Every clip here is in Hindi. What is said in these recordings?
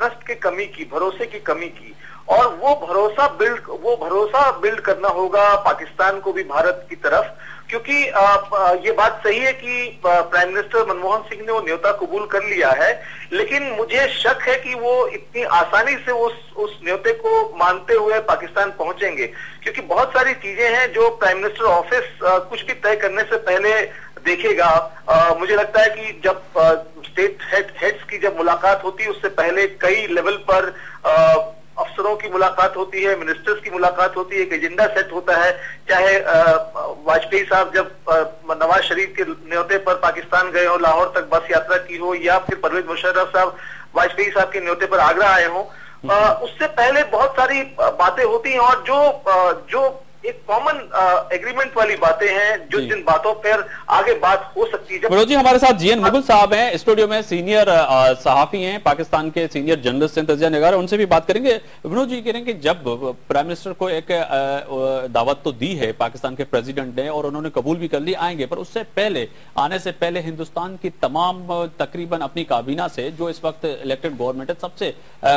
ट्रस्ट की कमी की, भरोसे की कमी की, और वो भरोसा बिल्ड करना होगा पाकिस्तान को भी भारत की तरफ, क्योंकि ये बात सही है कि प्राइम मिनिस्टर मनमोहन सिंह ने वो न्योता कबूल कर लिया है, लेकिन मुझे शक है कि वो इतनी आसानी से उस न्योते को मानते हुए पाकिस्तान पहुंचेंगे, क्योंकि बहुत सारी चीजें हैं जो प्राइम मिनिस्टर ऑफिस कुछ भी तय करने से पहले देखेगा। मुझे लगता है कि जब स्टेट हेड्स की जब मुलाकात होती है उससे पहले कई लेवल पर अफसरों की मुलाकात होती है, मिनिस्टर्स की मुलाकात होती है, एक एजेंडा सेट होता है। चाहे वाजपेयी साहब जब नवाज शरीफ के न्योते पर पाकिस्तान गए हो, लाहौर तक बस यात्रा की हो, या फिर परवेज मुशर्रफ साहब वाजपेयी साहब के न्योते पर आगरा आए हो, उससे पहले बहुत सारी बातें होती हैं, और जो एक कॉमन एग्रीमेंट वाली बातें हैं, जो जिन बातों पर आगे बात हो सकती है। विनोद जी, हमारे साथ जीएन मुगल साहब हैं स्टूडियो में, सीनियर सहाफी हैं, पाकिस्तान के सीनियर जर्नलिस्ट हैं, तजिया निगार, उनसे भी बात करेंगे। विनोद जी कह रहे हैं कि जब प्राइम मिनिस्टर को एक दावत तो दी है पाकिस्तान के प्रेसिडेंट ने और उन्होंने कबूल भी कर ली आएंगे, पर उससे पहले आने से पहले हिंदुस्तान की तमाम तकरीबन अपनी काबीना से जो इस वक्त इलेक्टेड गवर्नमेंट है सबसे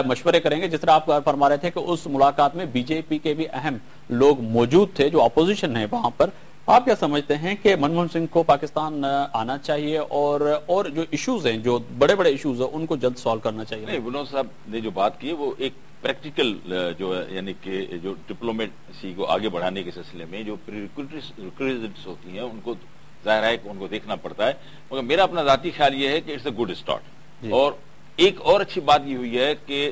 मशवरे करेंगे। जिस तरह आप फरमा रहे थे कि उस मुलाकात में बीजेपी के भी अहम लोग मौजूद थे जो अपोजिशन है वहां पर। आप क्या समझते हैं कि मनमोहन सिंह को पाकिस्तान आना चाहिए और जो इश्यूज हैं, जो बड़े बड़े इश्यूज हैं, उनको जल्द सॉल्व करना चाहिए? नहीं, विनोद साहब ने जो बात की है वो एक प्रैक्टिकल जो है, यानी कि जो डिप्लोमेसी को आगे बढ़ाने के सिलसिले में जो प्रीरिक्विजिट्स होती हैं उनको जाहिर है कि उनको देखना पड़ता है। मगर मेरा अपना जाती ख्याल ये है कि इट्स अ गुड स्टार्ट। और एक और अच्छी बात ये हुई है कि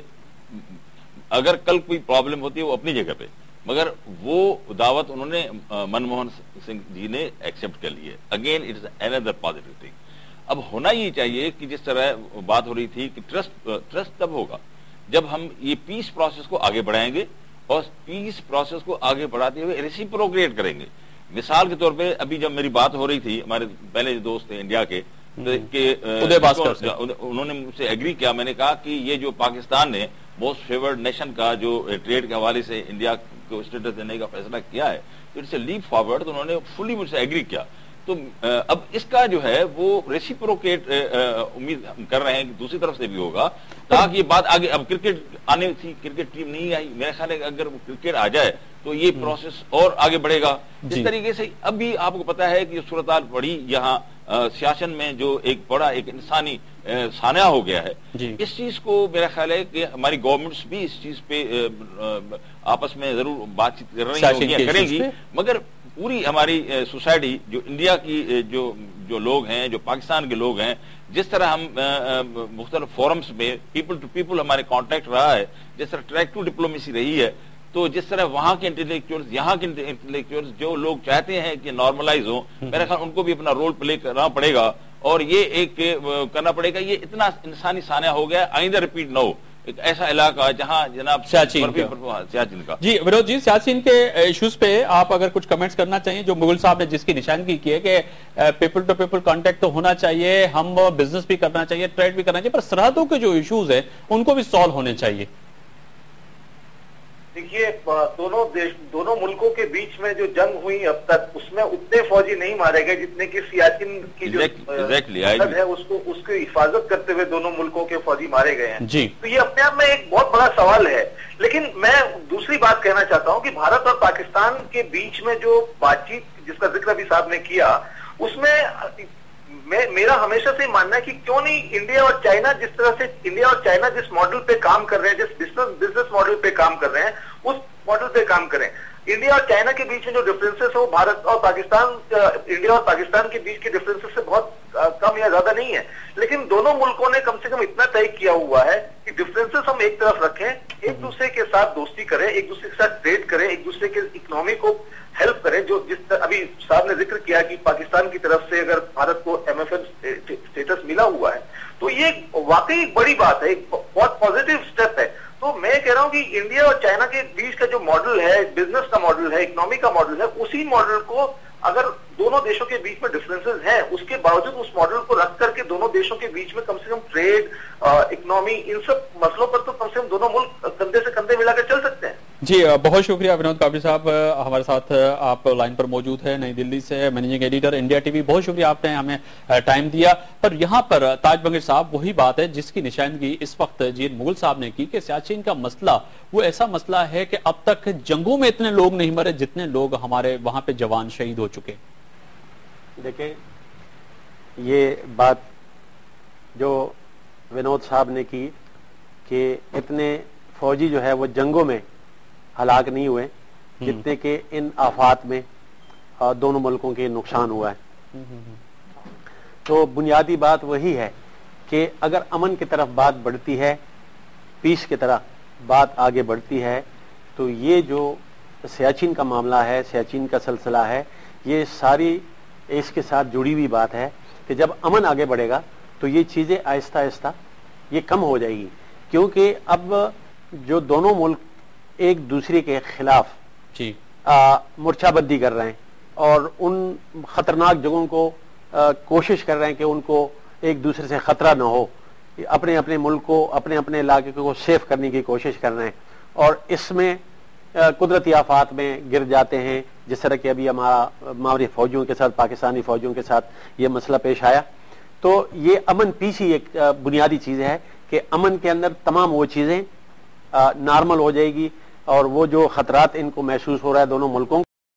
अगर कल कोई प्रॉब्लम होती है वो अपनी जगह पे, मगर वो दावत उन्होंने मनमोहन सिंह जी ने एक्सेप्ट कर ली है। Again it is another positive thing. अब होना ये चाहिए कि जिस तरह बात हो रही थी कि ट्रस्ट तब होगा जब हम ये पीस प्रोसेस को आगे बढ़ाएंगे और पीस प्रोसेस को आगे बढ़ाते हुए रेसिप्रोकेट करेंगे। मिसाल के तौर पे अभी जब मेरी बात हो रही थी, हमारे पहले जो दोस्त थे इंडिया के उन्होंने मुझसे एग्री किया। मैंने कहा कि ये जो पाकिस्तान ने मोस्ट फेवर्ड नेशन का जो ट्रेड के हवाले से इंडिया को स्टेटस देने का फैसला किया है, तो इट्स ए लीप फॉरवर्ड। तो उन्होंने फुली मुझसे एग्री किया। तो अब इसका जो है वो रेसिप्रोकेट उम्मीद हम कर रहे हैं कि दूसरी तरफ से भी होगा, ताकि ये बात आगे। अब क्रिकेट आने थी, क्रिकेट टीम नहीं आई, मेरा ख्याल है कि अगर क्रिकेट आ जाए तो ये प्रोसेस और आगे बढ़ेगा। इस तरीके से अब भी आपको पता है कि सूरत बढ़ी यहाँ सियासत में जो एक बड़ा एक इंसानी सान्या हो गया है। इस चीज को मेरा ख्याल है कि हमारी गवर्नमेंट्स भी इस चीज पे आपस में जरूर बातचीत कर रही होंगी, करेंगी। मगर पूरी हमारी सोसाइटी जो इंडिया की जो लोग हैं, जो पाकिस्तान के लोग हैं, जिस तरह हम मुख्तलिफ फोरम्स में पीपल टू पीपल हमारे कांटेक्ट रहा है, जिस तरह ट्रैक टू डिप्लोमेसी रही है, तो जिस तरह वहां के इंटेलेक्चुअल्स, यहाँ के इंटेलेक्चुअल्स जो लोग चाहते हैं कि नॉर्मलाइज हो, मेरा ख्याल उनको भी अपना रोल प्ले करना पड़ेगा और ये एक करना पड़ेगा। ये इतना इंसानी सान्या हो गया, आइंदा रिपीट न हो। एक ऐसा इलाका जहां जनाब सियाचिन का। जी विनोद जी, सियाचिन के इश्यूज पे आप अगर कुछ कमेंट्स करना चाहिए, जो मुगल साहब ने जिसकी निशानगी की है कि पीपल टू पीपल कांटेक्ट तो होना चाहिए, हम बिजनेस भी करना चाहिए, ट्रेड भी करना चाहिए, पर सरहदों के जो इश्यूज है उनको भी सॉल्व होने चाहिए। देखिए, दोनों मुल्कों के बीच में जो जंग हुई अब तक, उसमें उतने फौजी नहीं मारे गए जितने कि सियाचिन की जो है उसको हिफाजत करते हुए दोनों मुल्कों के फौजी मारे गए हैं। तो ये अपने आप में एक बहुत बड़ा सवाल है। लेकिन मैं दूसरी बात कहना चाहता हूं कि भारत और पाकिस्तान के बीच में जो बातचीत जिसका जिक्र अभी साहब ने किया, उसमें मेरा हमेशा से मानना है कि क्यों नहीं इंडिया और चाइना जिस मॉडल पे काम कर रहे हैं, जिस बिजनेस मॉडल पे काम कर रहे हैं, उस मॉडल पे काम करें। इंडिया और चाइना के बीच में जो डिफरेंसेस है वो भारत और पाकिस्तान, इंडिया और पाकिस्तान के बीच के डिफरेंसेस से बहुत कम या ज्यादा नहीं है। लेकिन दोनों मुल्कों ने कम से कम इतना तय किया हुआ है कि डिफरेंसेस हम एक तरफ रखें, एक दूसरे के साथ दोस्ती करें, एक दूसरे के साथ ट्रेड करें, एक दूसरे के इकोनॉमी को हेल्प करें। जो जिस अभी साहब ने जिक्र किया कि पाकिस्तान की तरफ से अगर भारत को MFN स्टेटस मिला हुआ है, तो ये वाकई बड़ी बात है, एक बहुत पॉजिटिव स्टेप है। तो मैं कह रहा हूं कि इंडिया और चाइना के बीच का जो मॉडल है, बिजनेस का मॉडल है, इकोनॉमी का मॉडल है, उसी मॉडल को अगर दोनों देशों के बीच में डिफरेंसेस हैं, उसके बावजूद उस मॉडल को रख करके दोनों देशों के बीच में कम से कम ट्रेड, इकोनॉमी, इन सब मसलों पर तो कम से कम दोनों मुल्क कंधे से कंधे मिलाकर चल सकते हैं। जी बहुत शुक्रिया विनोद कापड़ी साहब, हमारे साथ आप लाइन पर मौजूद है नई दिल्ली से, मैनेजिंग एडिटर इंडिया टीवी। बहुत शुक्रिया आपने हमें टाइम दिया। पर यहाँ पर ताज बंगश साहब वही बात है जिसकी निशानगी इस वक्त जी मुगल साहब ने की कि सियाचिन का मसला वो ऐसा मसला है कि अब तक जंगों में इतने लोग नहीं मरे जितने लोग हमारे वहां पे जवान शहीद हो चुके। देखिए, ये बात जो विनोद साहब ने की कि इतने फौजी जो है वो जंगों में हलाक नहीं हुए जितने के इन आफात में दोनों मुल्कों के नुकसान हुआ है। तो बुनियादी बात वही है कि अगर अमन की तरफ बात बढ़ती है, पीस की तरफ बात आगे बढ़ती है, तो ये जो सियाचिन का मामला है, सियाचिन का सिलसिला है, ये सारी इसके साथ जुड़ी हुई बात है कि जब अमन आगे बढ़ेगा तो ये चीजें आहिस्ता आहिस्ता ये कम हो जाएगी। क्योंकि अब जो दोनों मुल्क एक दूसरे के खिलाफ मोर्चाबंदी कर रहे हैं और उन खतरनाक जगहों को कोशिश कर रहे हैं कि उनको एक दूसरे से खतरा ना हो, अपने अपने मुल्क को, अपने अपने इलाके को सेफ करने की कोशिश कर रहे हैं और इसमें कुदरती आफात में गिर जाते हैं, जिस तरह कि अभी हमारी फौजियों के साथ, पाकिस्तानी फौजियों के साथ ये मसला पेश आया। तो ये अमन पीस ही एक बुनियादी चीज है कि अमन के अंदर तमाम वो चीजें नॉर्मल हो जाएगी और वो जो खतरात इनको महसूस हो रहा है दोनों मुल्कों